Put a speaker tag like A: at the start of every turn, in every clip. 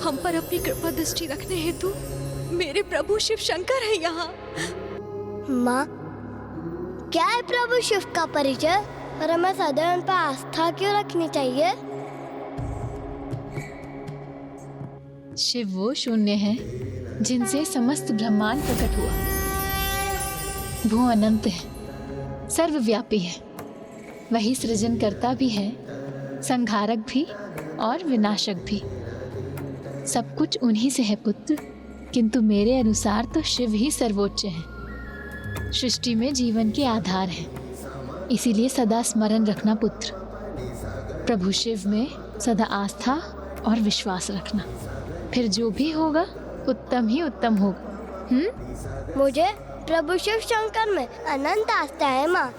A: हम पर अपनी कृपा दृष्टि रखने हेतु मेरे प्रभु शिव शंकर है यहाँ।
B: माँ, क्या है प्रभु शिव का परिचय? पर हमें सदैव उन पर आस्था क्यों रखनी चाहिए?
C: शिव वो शून्य है जिनसे समस्त ब्रह्मांड प्रकट हुआ। वो अनंत है, सर्वव्यापी है। वही सृजनकर्ता भी है, संहारक भी और विनाशक भी। सब कुछ उन्हीं से है पुत्र, किंतु मेरे अनुसार तो शिव ही सर्वोच्च है। सृष्टि में जीवन के आधार है, इसीलिए सदा स्मरण रखना पुत्र। प्रभु शिव में सदा आस्था और विश्वास रखना, फिर जो भी होगा उत्तम ही उत्तम होगा।
B: मुझे प्रभु शिव शंकर में अनंत आस्था है माँ।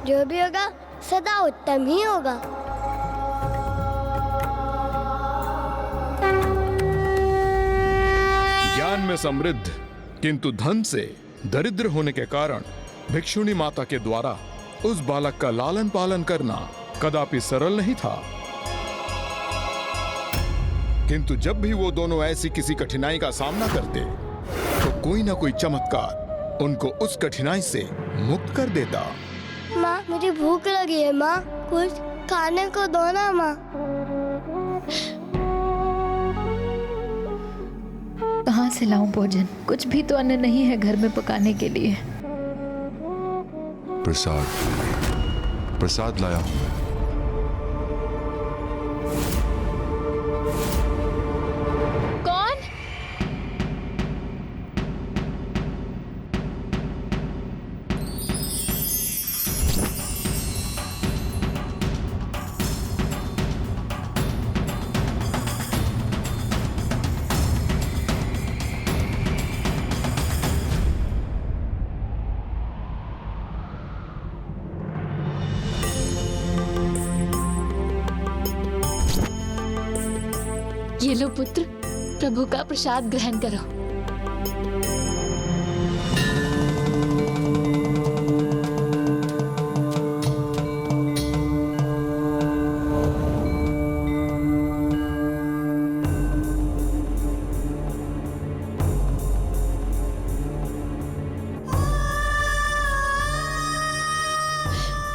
B: जो भी होगा सदा उत्तम ही होगा।
D: ज्ञान में समृद्ध किंतु धन से दरिद्र होने के कारण भिक्षुणी माता के द्वारा उस बालक का लालन पालन करना कदापि सरल नहीं था। किंतु जब भी वो दोनों ऐसी किसी कठिनाई का सामना करते तो कोई ना कोई चमत्कार उनको उस कठिनाई से मुक्त कर देता।
B: माँ, मुझे भूख लगी है माँ, कुछ खाने को दो ना माँ।
C: कहाँ से लाऊं भोजन? कुछ भी तो अन्न नहीं है घर में पकाने के लिए।
E: प्रसाद लाया हूं मैं।
C: कौन? ये लो पुत्र, प्रभु का प्रसाद ग्रहण करो।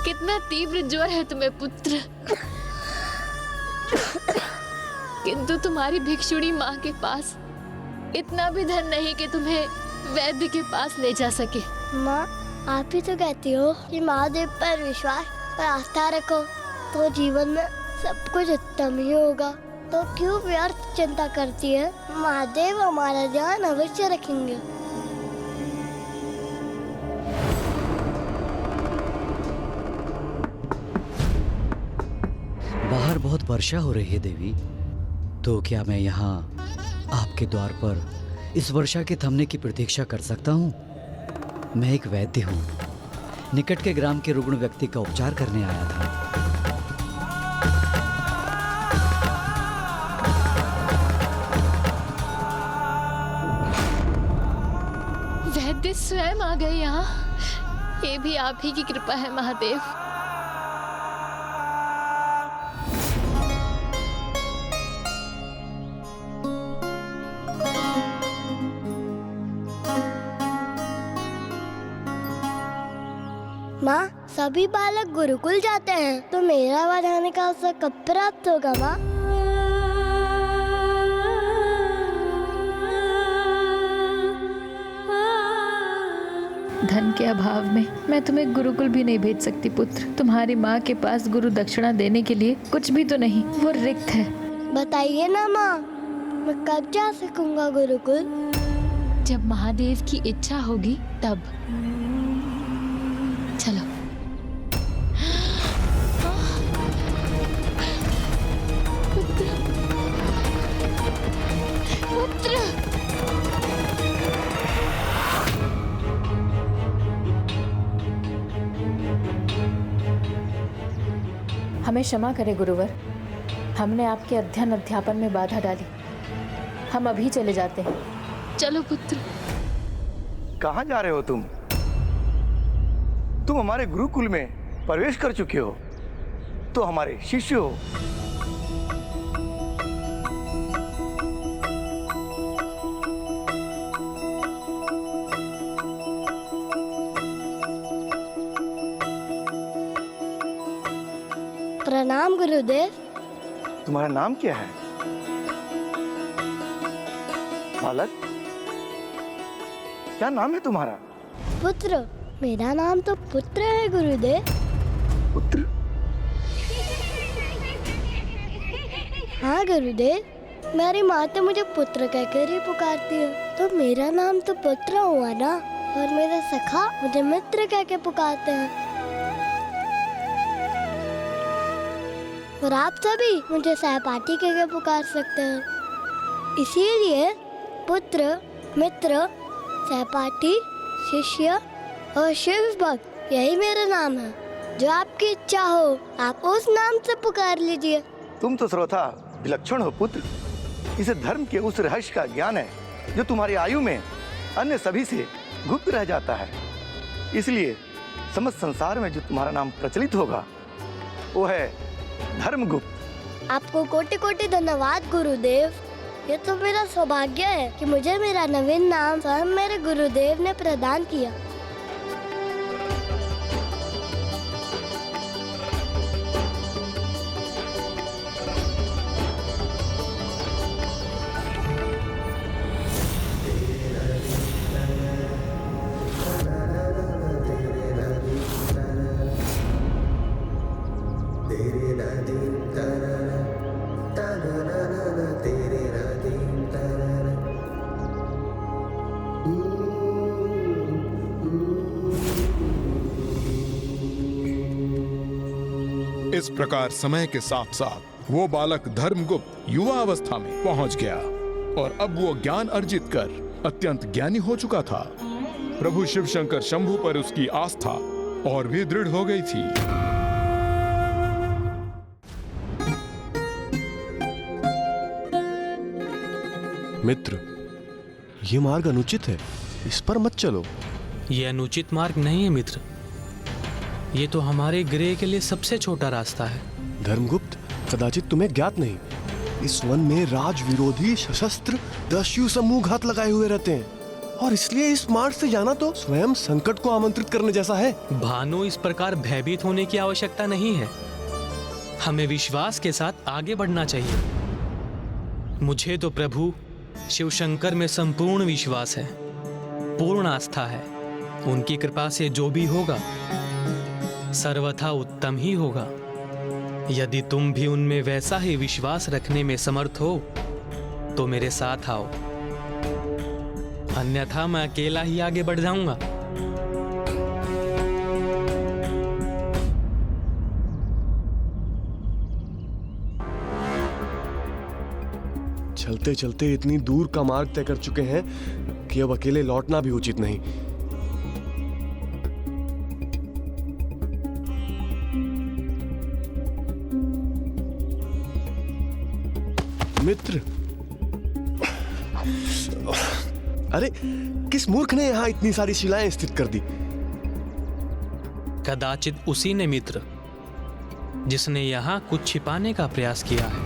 C: कितना तीव्र ज्वर है तुम्हें पुत्र, किंतु तुम्हारी भिक्षुणी माँ के पास इतना भी धन नहीं कि तुम्हें वैद्य के पास ले जा सके।
B: माँ, आप ही तो कहती हो कि महादेव पर विश्वास और आस्था रखो तो जीवन में सब कुछ उत्तम ही होगा। तो क्यों व्यर्थ चिंता करती है? महादेव हमारा ध्यान अवश्य रखेंगे।
F: बाहर बहुत वर्षा हो रही है देवी, तो क्या मैं यहाँ आपके द्वार पर इस वर्षा के थमने की प्रतीक्षा कर सकता हूँ? मैं एक वैद्य हूँ, निकट के ग्राम के रुग्ण व्यक्ति का उपचार करने आया था।
C: वैद्य स्वयं आ गए यहाँ। ये भी आप ही की कृपा है महादेव।
B: माँ, सभी बालक गुरुकुल जाते हैं, तो मेरा वहाँ जाने का अवसर कब प्राप्त होगा माँ?
C: धन के अभाव में मैं तुम्हें गुरुकुल भी नहीं भेज सकती पुत्र। तुम्हारी माँ के पास गुरु दक्षिणा देने के लिए कुछ भी तो नहीं, वो रिक्त है।
B: बताइए ना माँ, मैं कब जा सकूंगा गुरुकुल?
C: जब महादेव की इच्छा होगी तब। चलो। पुत्र, पुत्र। हमें क्षमा करें गुरुवर, हमने आपके अध्ययन अध्यापन में बाधा डाली। हम अभी चले जाते हैं। चलो पुत्र।
G: कहाँ जा रहे हो तुम? तुम हमारे गुरुकुल में प्रवेश कर चुके हो, तो हमारे शिष्य हो।
B: गुरुदेव।
G: तुम्हारा नाम क्या है बालक? क्या नाम है तुम्हारा?
B: पुत्र। मेरा नाम तो पुत्र है गुरुदेव।
G: पुत्र?
B: हाँ गुरुदेव, मेरी माँ तो मुझे पुत्र कहकर ही पुकारती है, तो मेरा नाम तो पुत्र हुआ ना। और मेरे सखा मुझे मित्र कह के पुकारते हैं, और आप सभी मुझे सहपाठी कह के पुकार सकते हैं। इसीलिए पुत्र, मित्र, सहपाठी, शिष्य और शिव भक्त, यही मेरा नाम है। जो आपकी इच्छा हो आप उस नाम से पुकार लीजिए।
G: तुम तो सर्वथा विलक्षण हो पुत्र। इसे धर्म के उस रहस्य का ज्ञान है जो तुम्हारी आयु में अन्य सभी से गुप्त रह जाता है। इसलिए समस्त संसार में जो तुम्हारा नाम प्रचलित होगा वो है धर्मगुप्त।
B: आपको कोटि कोटि धन्यवाद गुरुदेव। ये तो मेरा सौभाग्य है कि मुझे मेरा नवीन नाम स्वयं मेरे गुरुदेव ने प्रदान किया।
D: इस प्रकार समय के साथ साथ वो बालक धर्मगुप्त युवा अवस्था में पहुंच गया और अब वो ज्ञान अर्जित कर अत्यंत ज्ञानी हो चुका था। प्रभु शिव शंकर शंभु पर उसकी आस्था और भी दृढ़ हो गई थी।
E: मित्र, ये मार्ग अनुचित है, इस पर मत चलो।
H: ये अनुचित मार्ग नहीं है मित्र, ये तो हमारे गृह के लिए सबसे छोटा रास्ता है।
E: धर्मगुप्त, कदाचित तुम्हें ज्ञात नहीं, इस वन में राज विरोधी सशस्त्र दस्यु समूह घात लगाए हुए रहते हैं, और इसलिए इस मार्ग से जाना तो स्वयं संकट को आमंत्रित करने जैसा है।
H: भानु, इस प्रकार भयभीत होने की आवश्यकता नहीं है। हमें विश्वास के साथ आगे बढ़ना चाहिए। मुझे तो प्रभु शिव शंकर में संपूर्ण विश्वास है, पूर्ण आस्था है। उनकी कृपा से जो भी होगा सर्वथा उत्तम ही होगा। यदि तुम भी उनमें वैसा ही विश्वास रखने में समर्थ हो तो मेरे साथ आओ, अन्यथा मैं अकेला ही आगे बढ़ जाऊंगा।
E: चलते चलते इतनी दूर का मार्ग तय कर चुके हैं कि अब अकेले लौटना भी उचित नहीं। मित्र, अरे किस मूर्ख ने यहाँ इतनी सारी शिलाएं स्थित कर दी?
H: कदाचित उसी ने मित्र जिसने यहाँ कुछ छिपाने का प्रयास किया है।